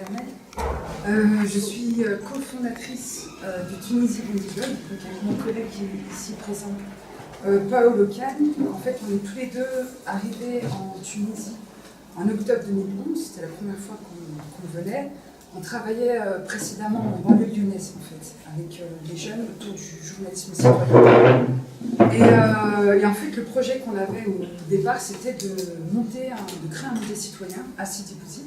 Vermeil. Je suis cofondatrice du Tunisie Bondi Blog, donc avec mon collègue qui est ici présent, Paolo Kane. En fait, on est tous les deux arrivés en Tunisie en octobre 2011. C'était la première fois qu'on venait. On travaillait précédemment en banlieue lyonnaise, en fait, avec les jeunes autour du journalisme citoyen. Et en fait, le projet qu'on avait au départ, c'était de créer un musée citoyen à Sidi Bouzid.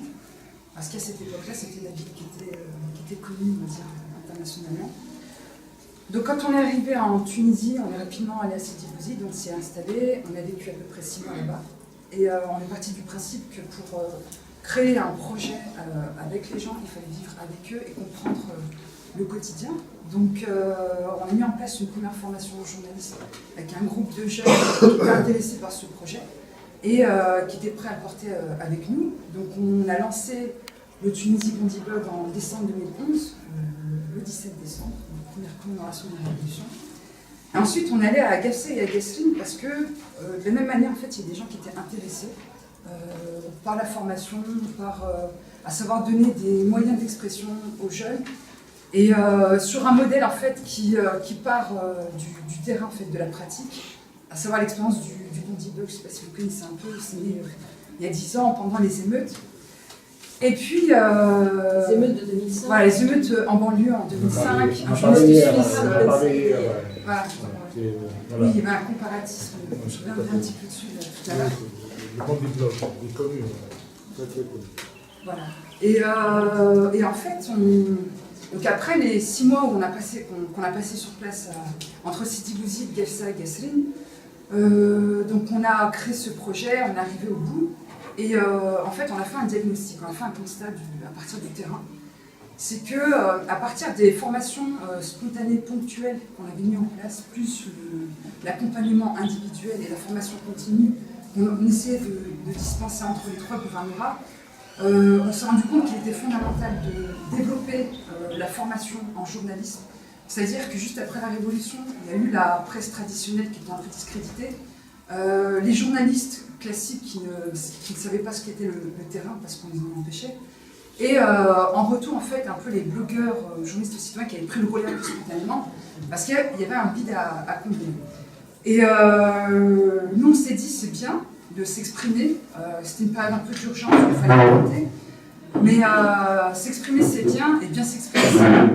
Parce qu'à cette époque-là, c'était la ville qui était connue, on va dire, internationalement. Donc quand on est arrivé en Tunisie, on est rapidement allé à Sidi Bouzid, on s'y est installé, on a vécu à peu près 6 mois là-bas. Et on est parti du principe que pour créer un projet avec les gens, il fallait vivre avec eux et comprendre le quotidien. Donc on a mis en place une première formation en journalisme avec un groupe de jeunes qui étaient intéressés par ce projet et qui étaient prêts à le porter avec nous. Donc on a lancé le Tunisie Bondi Blog en décembre 2011, le 17 décembre, la première commémoration de la Révolution. Et ensuite on allait à Gassé et à Guessrine parce que de la même manière, en fait, il y a des gens qui étaient intéressés par la formation, à savoir donner des moyens d'expression aux jeunes. Et sur un modèle en fait qui part du terrain, en fait, de la pratique, à savoir l'expérience du Bondi Blog, je ne sais pas si vous connaissez un peu, c'est il y a 10 ans pendant les émeutes. Et puis les émeutes de 2005. Voilà, les émeutes en banlieue en 2005, un journaliste suisse. Voilà. Oui, il y avait un comparatisme, je reviendrai un petit peu dessus tout à l'heure. Le Bondi Blog, il est connu, très très connu. Voilà. Et en fait, donc après les 6 mois où qu'on a passé sur place entre Sidi Bouzid, Gefsa et Guessrine, donc on a créé ce projet, on est arrivé au bout, et en fait on a fait un diagnostic, on a fait un constat à partir du terrain. C'est que à partir des formations spontanées ponctuelles qu'on avait mis en place, plus l'accompagnement individuel et la formation continue qu'on essayait de dispenser entre les 3 gouvernements, on s'est rendu compte qu'il était fondamental de développer la formation en journalisme. C'est-à-dire que juste après la Révolution, il y a eu la presse traditionnelle qui était un peu discréditée, les journalistes classiques qui ne savaient pas ce qu'était le terrain parce qu'on les en empêchait, et en retour, en fait, un peu les blogueurs, journalistes citoyens qui avaient pris le relais un peu spontanément, parce qu'il y avait un vide à combler. Et nous, on s'est dit, c'est bien de s'exprimer, c'était une période un peu d'urgence, il fallait compter, mais s'exprimer c'est bien, et bien s'exprimer c'est bien.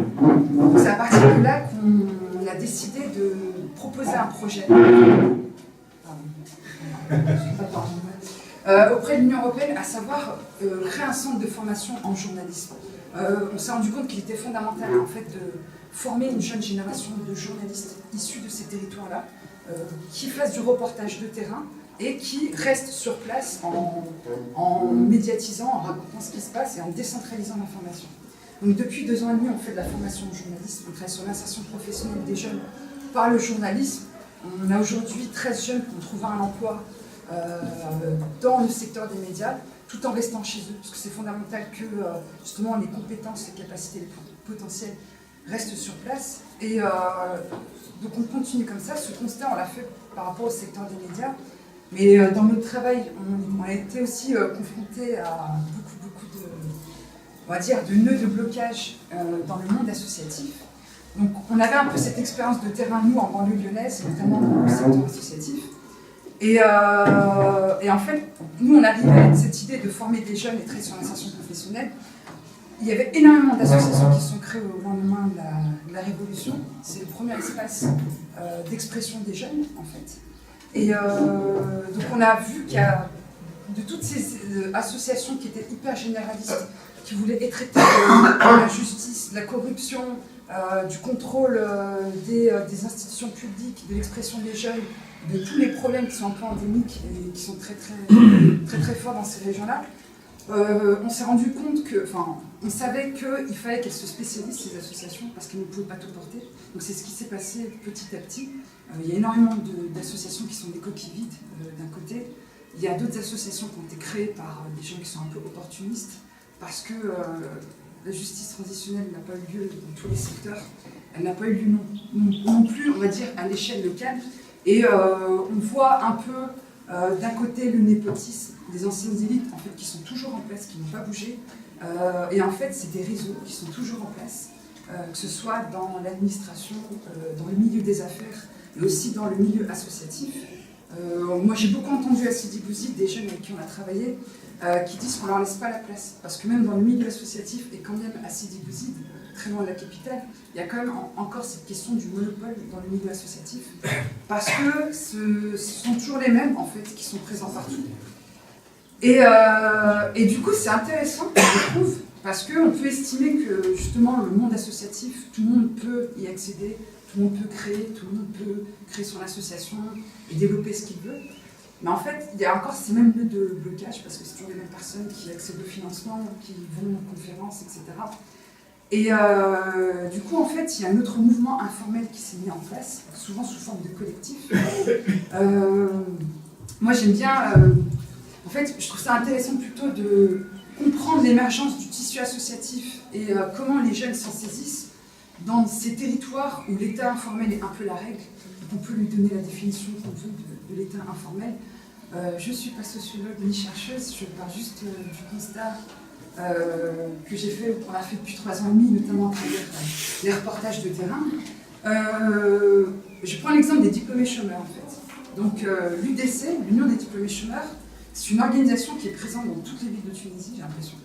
Donc c'est à partir de là qu'on a décidé de proposer un projet auprès de l'Union européenne, à savoir créer un centre de formation en journalisme. On s'est rendu compte qu'il était fondamental en fait, de former une jeune génération de journalistes issus de ces territoires-là, qui fassent du reportage de terrain et qui restent sur place en médiatisant, en racontant ce qui se passe et en décentralisant l'information. Donc depuis 2 ans et demi, on fait de la formation en journalisme, on travaille sur l'insertion professionnelle des jeunes par le journalisme. On a aujourd'hui 13 jeunes qui ont trouvé un emploi dans le secteur des médias, tout en restant chez eux, parce que c'est fondamental que justement les compétences, les capacités, les potentiels restent sur place. Et donc on continue comme ça. Ce constat, on l'a fait par rapport au secteur des médias, mais dans notre travail, on a été aussi confronté à beaucoup de, on va dire, de nœuds de blocage dans le monde associatif. Donc on avait un peu cette expérience de terrain, nous, en banlieue lyonnaise, notamment dans le secteur associatif. Et en fait, nous, on arrivait avec cette idée de former des jeunes et travailler sur l'insertion professionnelle. Il y avait énormément d'associations qui se sont créées au lendemain de la Révolution. C'est le premier espace d'expression des jeunes, en fait. Et donc on a vu qu'il y a de toutes ces associations qui étaient hyper généralistes, qui voulaient étraiter de la justice, de la corruption, du contrôle des institutions publiques, de l'expression des jeunes, de tous les problèmes qui sont un peu endémiques et qui sont très forts dans ces régions-là. On s'est rendu compte on savait qu'il fallait qu'elles se spécialisent, ces associations, parce qu'elles ne pouvaient pas tout porter. Donc c'est ce qui s'est passé petit à petit. Il y a énormément d'associations qui sont des coquilles vides, d'un côté. Il y a d'autres associations qui ont été créées par des gens qui sont un peu opportunistes, parce que la justice transitionnelle n'a pas eu lieu dans tous les secteurs. Elle n'a pas eu lieu non plus, on va dire, à l'échelle locale. Et on voit un peu d'un côté le népotisme des anciennes élites en fait, qui sont toujours en place, qui n'ont pas bougé, Et en fait, c'est des réseaux qui sont toujours en place, que ce soit dans l'administration, dans le milieu des affaires, mais aussi dans le milieu associatif. Moi, j'ai beaucoup entendu à Sidi Bouzid des jeunes avec qui on a travaillé qui disent qu'on ne leur laisse pas la place. Parce que même dans le milieu associatif, et quand même à Sidi Bouzid, très loin de la capitale, il y a quand même encore cette question du monopole dans le milieu associatif. Parce que ce sont toujours les mêmes, en fait, qui sont présents partout. Et du coup, c'est intéressant, je trouve, parce qu'on peut estimer que, justement, le monde associatif, tout le monde peut y accéder, tout le monde peut créer, tout le monde peut créer son association et développer ce qu'il veut. Mais en fait, il y a encore ces mêmes lieux de blocage, parce que c'est toujours les mêmes personnes qui accèdent au financement, qui vont aux conférences, etc. Et du coup, en fait, il y a un autre mouvement informel qui s'est mis en place, souvent sous forme de collectif. Moi, j'aime bien... en fait, je trouve ça intéressant plutôt de comprendre l'émergence du tissu associatif et comment les jeunes s'en saisissent dans ces territoires où l'état informel est un peu la règle. On peut lui donner la définition qu'on veut de l'état informel. Je ne suis pas sociologue ni chercheuse, je pars juste du constat que j'ai fait, qu'on a fait depuis 3 ans et demi, notamment à travers les reportages de terrain. Je prends l'exemple des diplômés chômeurs, en fait. Donc l'UDC, l'Union des diplômés chômeurs, c'est une organisation qui est présente dans toutes les villes de Tunisie, j'ai l'impression.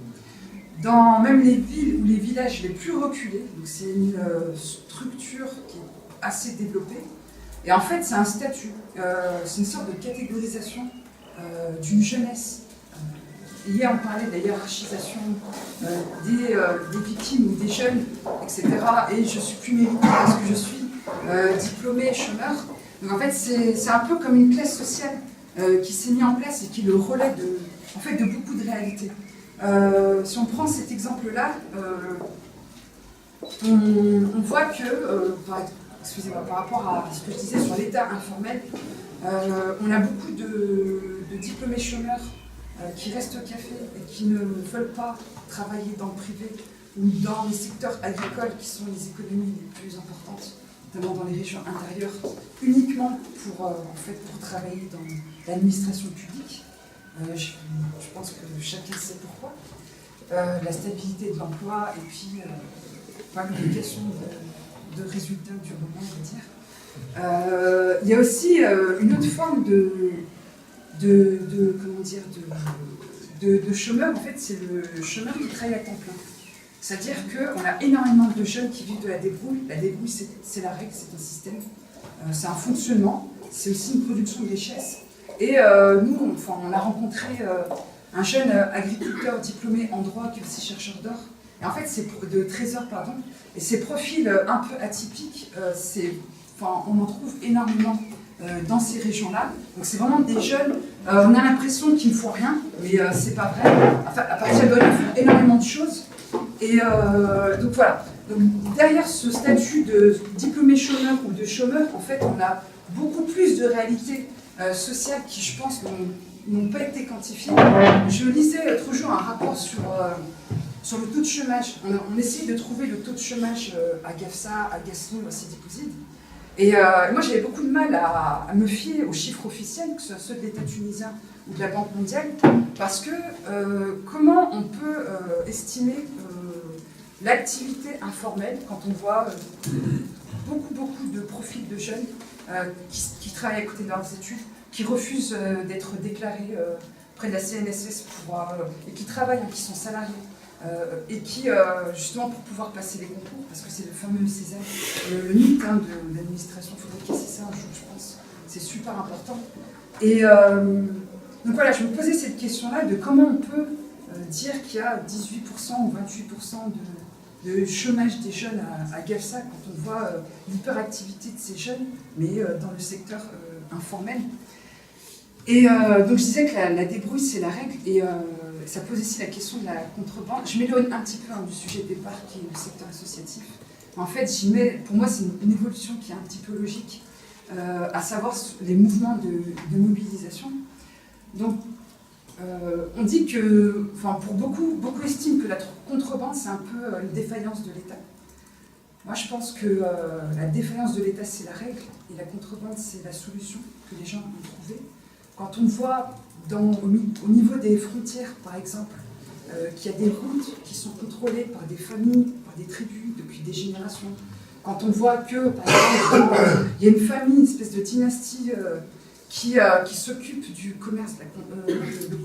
Dans même les villes ou les villages les plus reculés, donc c'est une structure qui est assez développée. Et en fait, c'est un statut, c'est une sorte de catégorisation d'une jeunesse. Hier, on parlait de la hiérarchisation des victimes ou des jeunes, etc. Et je suis plus méritée parce que je suis diplômée et chômeur. Donc en fait, c'est un peu comme une classe sociale qui s'est mise en place et qui est le relais de beaucoup de réalités. Si on prend cet exemple-là, on voit que, par rapport à ce que je disais sur l'état informel, on a beaucoup de diplômés chômeurs qui restent au café et qui ne veulent pas travailler dans le privé ou dans les secteurs agricoles qui sont les économies les plus importantes, notamment dans les régions intérieures, uniquement pour travailler dans l'administration publique. Je pense que chacun sait pourquoi. La stabilité de l'emploi et puis l'obligation de résultats du moment, on va dire. Il y a aussi une autre forme de chômeur, en fait, c'est le chômeur qui travaille à temps plein. C'est-à-dire qu'on a énormément de jeunes qui vivent de la débrouille. La débrouille, c'est la règle, c'est un système, c'est un fonctionnement, c'est aussi une production de richesse. Et nous, on a rencontré un jeune agriculteur diplômé en droit qui est aussi chercheur d'or, et en fait, de trésor, pardon. Et ces profils un peu atypiques, on en trouve énormément dans ces régions-là. Donc c'est vraiment des jeunes, on a l'impression qu'ils ne font rien, mais c'est pas vrai. Enfin, à partir de là, ils font énormément de choses. Et donc voilà. Donc, derrière ce statut de diplômé chômeur ou de chômeur, en fait, on a beaucoup plus de réalités sociales qui, je pense, n'ont pas été quantifiées. Je lisais l'autre jour un rapport sur le taux de chômage. On essayait de trouver le taux de chômage à Gafsa, à Gaston, à Sidi Bouzid. Et moi, j'avais beaucoup de mal à me fier aux chiffres officiels, que ce soit ceux de l'État tunisien ou de la Banque mondiale, parce que comment on peut estimer l'activité informelle quand on voit beaucoup de profils de jeunes qui travaillent à côté de leurs études, qui refusent d'être déclarés près de la CNSS et qui travaillent, qui sont salariés. Et qui, justement, pour pouvoir passer les concours, parce que c'est le fameux César, le mythe de l'administration, il faudrait casser ça un jour, je pense, c'est super important. Et donc voilà, je me posais cette question-là de comment on peut dire qu'il y a 18% ou 28% de chômage des jeunes à Gafsa quand on voit l'hyperactivité de ces jeunes, mais dans le secteur informel. Et donc je disais que la débrouille, c'est la règle, et ça pose aussi la question de la contrebande. Je m'éloigne un petit peu du sujet de départ qui est le secteur associatif. En fait, pour moi, c'est une évolution qui est un petit peu logique, à savoir les mouvements de mobilisation. Donc, on dit que, pour beaucoup estiment que la contrebande, c'est un peu une défaillance de l'État. Moi, je pense que la défaillance de l'État, c'est la règle, et la contrebande, c'est la solution que les gens ont trouvée. Quand on voit au niveau des frontières, par exemple, qu'il y a des routes qui sont contrôlées par des familles, par des tribus depuis des générations. Quand on voit que, par exemple, il y a une famille, une espèce de dynastie qui s'occupe du commerce, le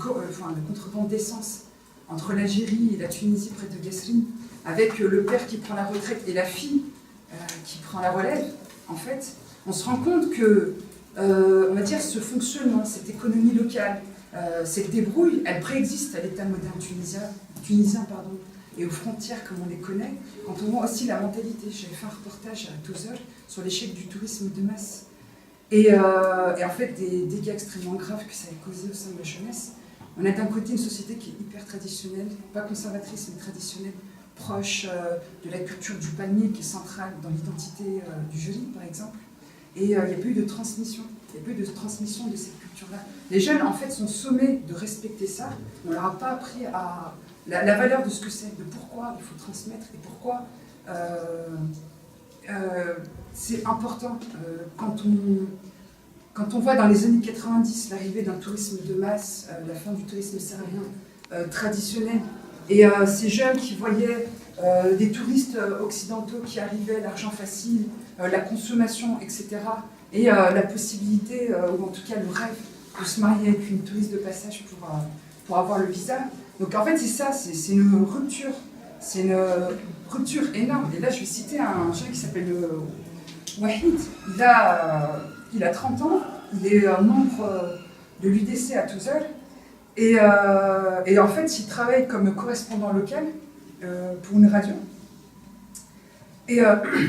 contrebande d'essence entre l'Algérie et la Tunisie près de Guessrine, avec le père qui prend la retraite et la fille qui prend la relève, en fait, on se rend compte que, on va dire, ce fonctionnement, cette économie locale, cette débrouille, elle préexiste à l'État moderne tunisien, et aux frontières comme on les connaît, quand on voit aussi la mentalité. J'avais fait un reportage à Tozeur sur l'échec du tourisme de masse. Et en fait, des dégâts extrêmement graves que ça a causé au sein de la jeunesse. On a d'un côté une société qui est hyper traditionnelle, pas conservatrice, mais traditionnelle, proche de la culture du palmier, qui est centrale dans l'identité du Joli, par exemple. Et il n'y a pas eu de transmission. Il n'y a pas eu de transmission de cette culture-là. Les jeunes, en fait, sont sommés de respecter ça. On ne leur a pas appris à la valeur de ce que c'est, de pourquoi il faut transmettre et pourquoi c'est important. Quand on voit dans les années 90 l'arrivée d'un tourisme de masse, la fin du tourisme sahraouen traditionnel, et ces jeunes qui voyaient des touristes occidentaux qui arrivaient, l'argent facile, la consommation, etc., et la possibilité, ou en tout cas le rêve, de se marier avec une touriste de passage pour avoir le visa. Donc en fait c'est ça, c'est une rupture. C'est une rupture énorme. Et là je vais citer un jeune qui s'appelle Wahid. Il a 30 ans, il est membre de l'UDC à Tozeur. Et en fait il travaille comme correspondant local pour une radio. Et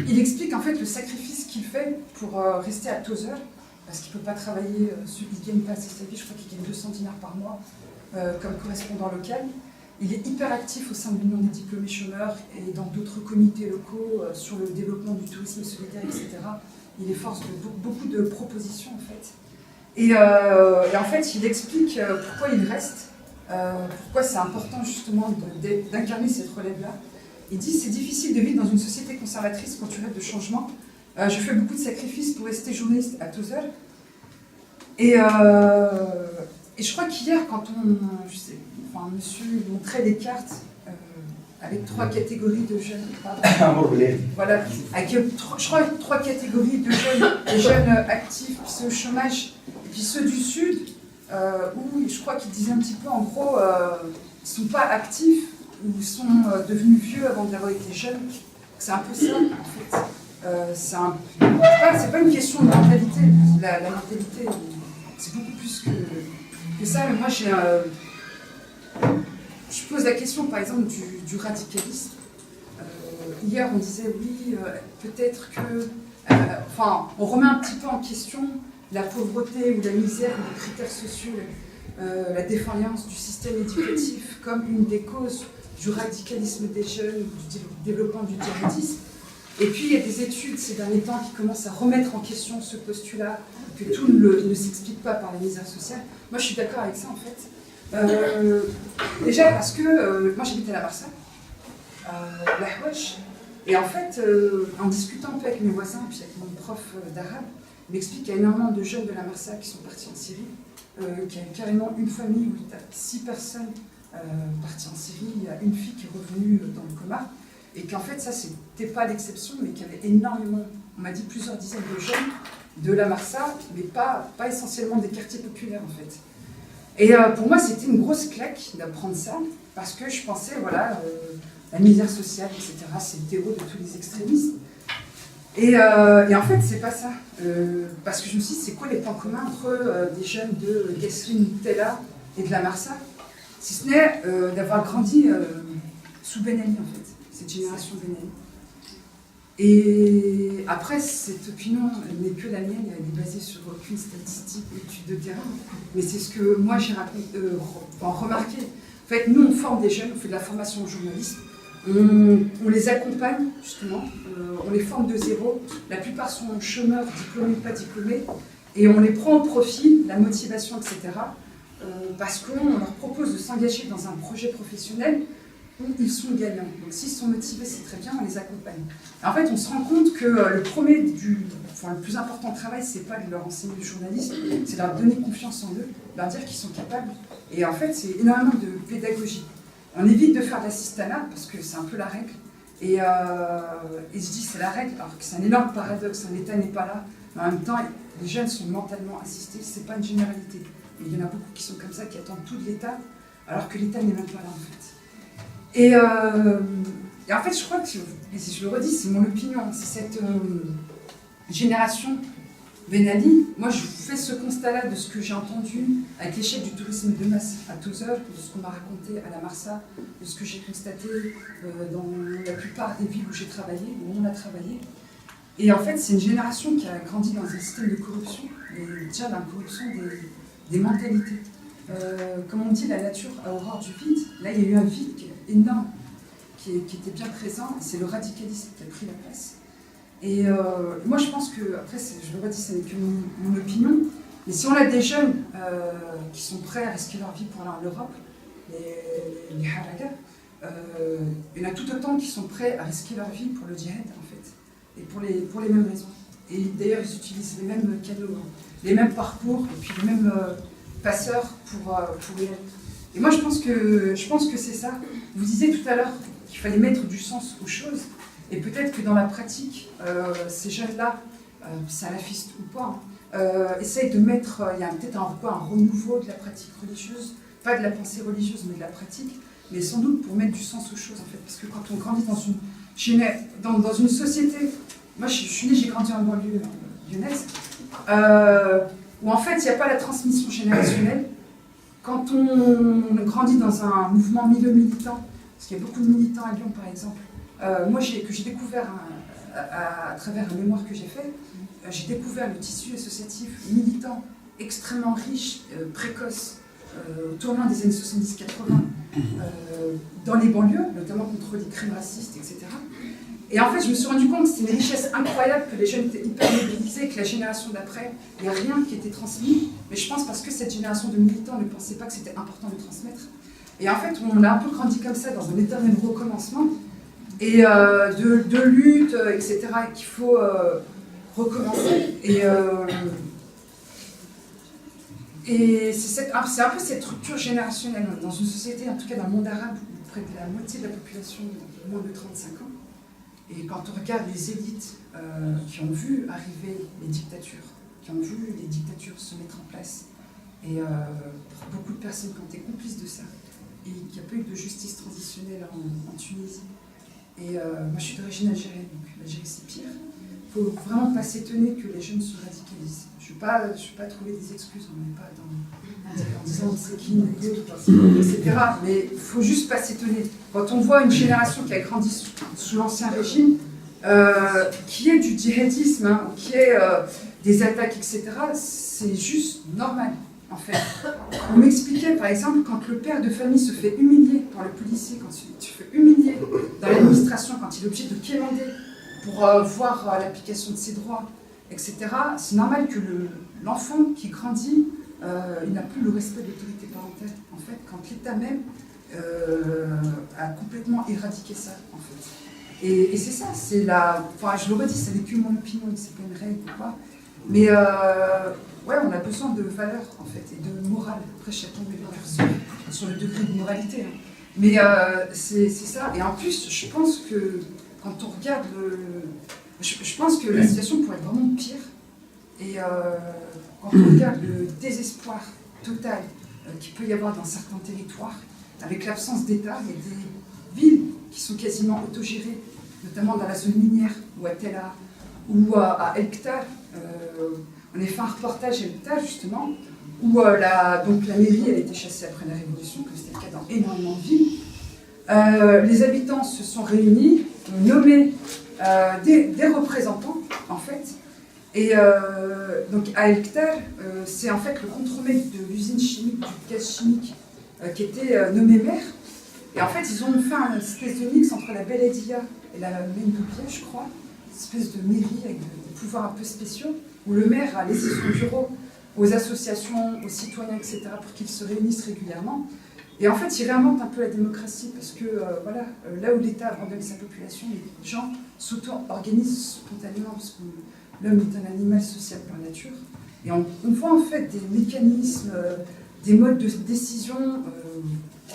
il explique en fait le sacrifice qu'il fait pour rester à Tozeur, parce qu'il ne peut pas travailler, il ne gagne pas assez sa vie, je crois qu'il gagne 200 dinars par mois comme correspondant local. Il est hyper actif au sein de l'Union des diplômés chômeurs et dans d'autres comités locaux sur le développement du tourisme solidaire, etc. Il est force de beaucoup de propositions en fait. Et en fait, il explique pourquoi il reste, pourquoi c'est important justement d'incarner cette relève-là. Il dit c'est difficile de vivre dans une société conservatrice quand tu rêves de changement. Je fais beaucoup de sacrifices pour rester journaliste à Tozeur. Et je crois qu'hier, quand monsieur montrait des cartes avec 3 catégories de jeunes, voilà, avec je crois 3 catégories de jeunes, les jeunes actifs, puis ceux au chômage, et puis ceux du Sud, où je crois qu'ils disaient un petit peu, en gros, ils ne sont pas actifs, ou ils sont devenus vieux avant d'avoir été jeunes. C'est un peu ça, en fait. C'est pas une question de mentalité. La mentalité, c'est beaucoup plus que ça. Mais moi, je pose la question, par exemple, du radicalisme. Hier, on disait, oui, peut-être que... on remet un petit peu en question la pauvreté ou la misère ou les critères sociaux, la défaillance du système éducatif comme une des causes du radicalisme des jeunes, du développement du djihadisme. Et puis il y a des études ces derniers temps qui commencent à remettre en question ce postulat, que tout ne s'explique pas par la misère sociale. Moi je suis d'accord avec ça en fait. Déjà parce que moi j'habite à la Barça, la Houach, et en fait en discutant un peu avec mes voisins, puis avec mon prof d'arabe, il m'explique qu'il y a énormément de jeunes de la Marsa qui sont partis en Syrie, qu'il y a carrément une famille où il y a 6 personnes parties en Syrie, il y a une fille qui est revenue dans le coma, et qu'en fait ça c'était pas l'exception, mais qu'il y avait énormément, on m'a dit plusieurs dizaines de jeunes de la Marsa, mais pas essentiellement des quartiers populaires en fait. Et pour moi c'était une grosse claque d'apprendre ça, parce que je pensais, voilà, la misère sociale, etc., c'est le terreau de tous les extrémismes. Et en fait, c'est pas ça. Parce que je me suis dit, c'est quoi les points communs entre des jeunes de Guessrine, Tella et de la Marsa, si ce n'est d'avoir grandi sous Ben Ali, en fait, cette génération Ben Ali. Et après, cette opinion n'est que la mienne, elle est basée sur aucune statistique ou étude de terrain, mais c'est ce que moi j'ai remarqué. En fait, nous, on forme des jeunes, on fait de la formation au journalisme. On les accompagne, justement, on les forme de zéro. La plupart sont chômeurs, diplômés ou pas diplômés, et on les prend au profil, la motivation, etc., parce qu'on leur propose de s'engager dans un projet professionnel où ils sont gagnants. Donc s'ils sont motivés, c'est très bien, on les accompagne. Et en fait, on se rend compte que le plus important travail, c'est pas de leur enseigner le journalisme, c'est de leur donner confiance en eux, leur dire qu'ils sont capables. Et en fait, c'est énormément de pédagogie. On évite de faire de l'assistanat, parce que c'est un peu la règle. Et je dis c'est la règle, alors que c'est un énorme paradoxe, l'État n'est pas là. Mais en même temps, les jeunes sont mentalement assistés, c'est pas une généralité. Et il y en a beaucoup qui sont comme ça, qui attendent tout de l'État, alors que l'État n'est même pas là en fait. Et en fait, je crois que, et je le redis, c'est mon opinion, c'est cette génération Ben Ali. Moi, je fais ce constat-là de ce que j'ai entendu avec l'échec du tourisme de masse à Tozeur, de ce qu'on m'a raconté à la Marsa, de ce que j'ai constaté dans la plupart des villes où j'ai travaillé, où on a travaillé. Et en fait, c'est une génération qui a grandi dans un système de corruption, et déjà dans la corruption des mentalités. Comme on dit, la nature a horreur du vide. Là, il y a eu un vide énorme qui était bien présent, et c'est le radicalisme qui a pris la place. Et moi, je pense que, après, je le redis, ce n'est que mon opinion, mais si on a des jeunes qui sont prêts à risquer leur vie pour aller en Europe, les haragas, il y en a tout autant qui sont prêts à risquer leur vie pour le djihad, en fait, et pour les mêmes raisons. Et d'ailleurs, ils utilisent les mêmes canaux, les mêmes parcours, et puis les mêmes passeurs pour y aller. Et moi, je pense que c'est ça. Vous disiez tout à l'heure qu'il fallait mettre du sens aux choses. Et peut-être que dans la pratique, ces jeunes-là, salafistes ou pas, essayent de mettre, il y a peut-être un renouveau de la pratique religieuse, pas de la pensée religieuse, mais de la pratique, mais sans doute pour mettre du sens aux choses, en fait. Parce que quand on grandit dans une société, moi je suis née, j'ai grandi en banlieue lyonnaise, où en fait il n'y a pas la transmission générationnelle. Quand on grandit dans un mouvement militant, parce qu'il y a beaucoup de militants à Lyon par exemple, moi, que j'ai découvert à travers un mémoire que j'ai fait, j'ai découvert le tissu associatif militant extrêmement riche, précoce, au tournant des années 70-80, dans les banlieues, notamment contre les crimes racistes, etc. Et en fait, je me suis rendu compte que c'était une richesse incroyable, que les jeunes étaient hyper mobilisés, que la génération d'après, il n'y a rien qui était transmis. Mais je pense parce que cette génération de militants ne pensait pas que c'était important de transmettre. Et en fait, on a un peu grandi comme ça, dans un éternel recommencement. Et de lutte, etc., qu'il faut recommencer. Et c'est un peu cette rupture générationnelle dans une société, en tout cas dans le monde arabe, où près de la moitié de la population a moins de 35 ans. Et quand on regarde les élites qui ont vu arriver les dictatures, qui ont vu les dictatures se mettre en place, et beaucoup de personnes qui ont été complices de ça, et qu'il n'y a pas eu de justice transitionnelle en Tunisie. Et moi je suis d'origine algérienne, donc l'Algérie c'est pire. Il ne faut vraiment pas s'étonner que les jeunes se radicalisent. Je ne vais pas trouver des excuses, on n'est pas en disant c'est qui, etc. Mais il ne faut juste pas s'étonner. Quand on voit une génération qui a grandi sous l'ancien régime, qui est du djihadisme, hein, qui est des attaques, etc., c'est juste normal. En fait, on m'expliquait par exemple quand le père de famille se fait humilier par le policier, quand il se fait humilier dans l'administration, quand il est obligé de quémander pour voir l'application de ses droits, etc. C'est normal que l'enfant qui grandit, il n'a plus le respect de l'autorité parentale. En fait, quand l'État même a complètement éradiqué ça, en fait. Et c'est ça, c'est la. Enfin, je le redis, ça n'est que mon opinion, c'est pas une règle ou quoi. Mais ouais, on a besoin de valeurs, en fait, et de morale. Après, chacun met le curseur sur le degré de moralité. Hein. Mais c'est ça. Et en plus, je pense que quand on regarde je pense que la situation pourrait être vraiment pire. Et quand on regarde le désespoir total qu'il peut y avoir dans certains territoires, avec l'absence d'État, il y a des villes qui sont quasiment autogérées, notamment dans la zone minière, ou à Tella, ou à El Ktar. On a fait un reportage à El Ktar, justement, où la mairie elle a été chassée après la Révolution, comme c'était le cas dans énormément de villes. Les habitants se sont réunis, ont nommé des représentants, en fait. Et donc à El Ktar, c'est en fait le contremaître de l'usine chimique, du gaz chimique, qui était nommé maire. Et en fait, ils ont fait une espèce de mix entre la Beledia et la Mendoubia, je crois, une espèce de mairie avec des pouvoirs un peu spéciaux, où le maire a laissé son bureau aux associations, aux citoyens, etc., pour qu'ils se réunissent régulièrement. Et en fait, il réinvente un peu la démocratie, parce que voilà, là où l'État abandonne sa population, les gens s'auto-organisent spontanément, parce que l'homme est un animal social par nature. Et on voit en fait des mécanismes, des modes de décision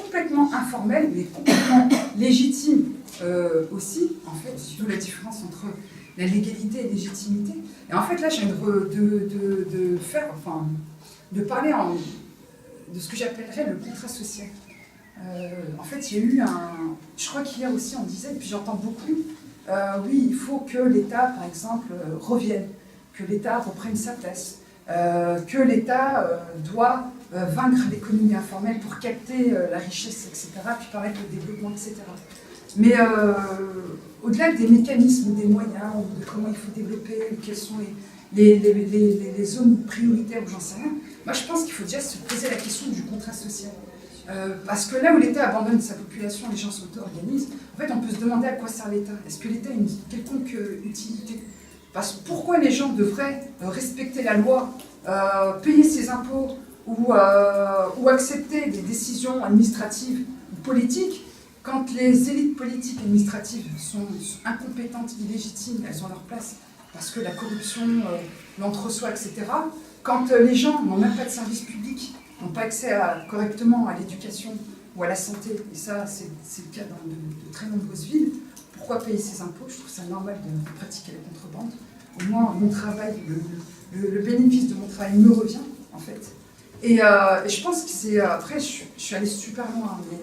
complètement informel, mais complètement légitime aussi, en fait, d'où la différence entre la légalité et la légitimité. Et en fait, là, j'ai envie de parler de ce que j'appellerais le contrat social. En fait, il y a eu je crois qu'hier aussi on disait, et puis j'entends beaucoup, oui, il faut que l'État, par exemple, revienne, que l'État reprenne sa place, que l'État doit vaincre l'économie informelle pour capter la richesse, etc., puis permettre le développement, etc. Mais au-delà des mécanismes, des moyens, ou de comment il faut développer, ou quelles sont les zones prioritaires, ou j'en sais rien, moi je pense qu'il faut déjà se poser la question du contrat social. Parce que là où l'État abandonne sa population, les gens s'auto-organisent, en fait on peut se demander à quoi sert l'État. Est-ce que l'État a une quelconque utilité? Pourquoi les gens devraient respecter la loi, payer ses impôts ou accepter des décisions administratives ou politiques quand les élites politiques et administratives sont incompétentes, illégitimes, elles ont leur place parce que la corruption, l'entre-soi, etc. Quand les gens n'ont même pas de service public, n'ont pas accès correctement à l'éducation ou à la santé, et ça c'est le cas dans de très nombreuses villes, pourquoi payer ses impôts? Je trouve ça normal de pratiquer la contrebande. Au moins mon travail, le bénéfice de mon travail me revient en fait. Et je pense que c'est... Après je suis allée super loin, mais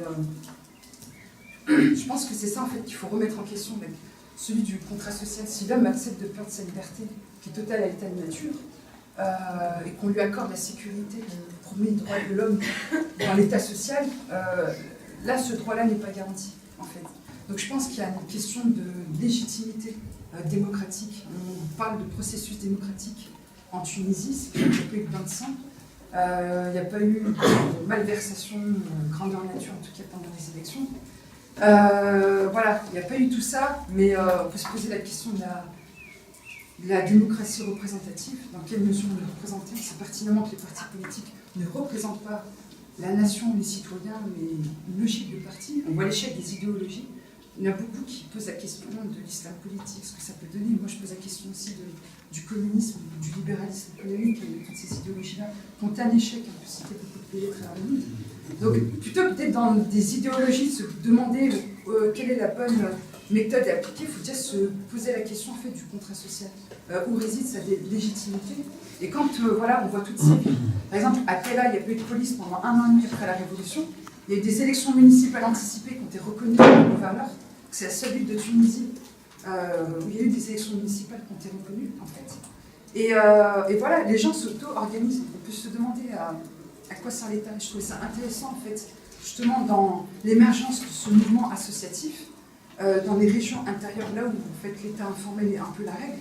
je pense que c'est ça en fait qu'il faut remettre en question, celui du contrat social. Si l'homme accepte de perdre sa liberté, qui est totale à l'état de nature, et qu'on lui accorde la sécurité, le premier droit de l'homme dans l'état social, là ce droit-là n'est pas garanti en fait. Donc je pense qu'il y a une question de légitimité démocratique. On parle de processus démocratique en Tunisie, il n'y a pas eu de bain de sang, il n'y a pas eu de malversation grandeur nature, en tout cas pendant les élections. Voilà, il n'y a pas eu tout ça, mais on peut se poser la question de la démocratie représentative, dans quelle mesure on est représenté. C'est pertinemment que les partis politiques ne représentent pas la nation, les citoyens, mais une logique de parti. On voit l'échec des idéologies. Il y en a beaucoup qui posent la question de l'islam politique, ce que ça peut donner. Moi, je pose la question aussi du communisme, du libéralisme économique, et toutes ces idéologies-là qui ont un échec, on peut citer beaucoup de pays très rares. Donc, plutôt que d'être dans des idéologies, de se demander quelle est la bonne méthode à appliquer, il faut déjà se poser la question en fait, du contrat social. Où réside sa légitimité? Et quand voilà, on voit toutes ces villes, par exemple, à Tella, il n'y a pas eu de police pendant 1 an et demi après la Révolution. Il y a eu des élections municipales anticipées qui ont été reconnues par le gouverneur. C'est la seule ville de Tunisie où il y a eu des élections municipales qui ont été reconnues, en fait. Et voilà, les gens s'auto-organisent. On peut se demander à quoi sert l'État. Je trouvais ça intéressant, en fait, justement, dans l'émergence de ce mouvement associatif, dans les régions intérieures, là où, en fait, l'État informel est un peu la règle,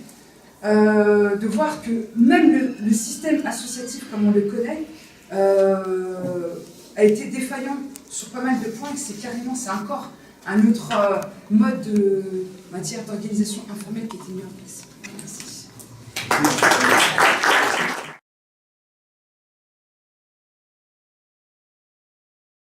de voir que même le système associatif, comme on le connaît, a été défaillant sur pas mal de points, et c'est encore un autre mode d'organisation informelle qui a été mis en place. Merci.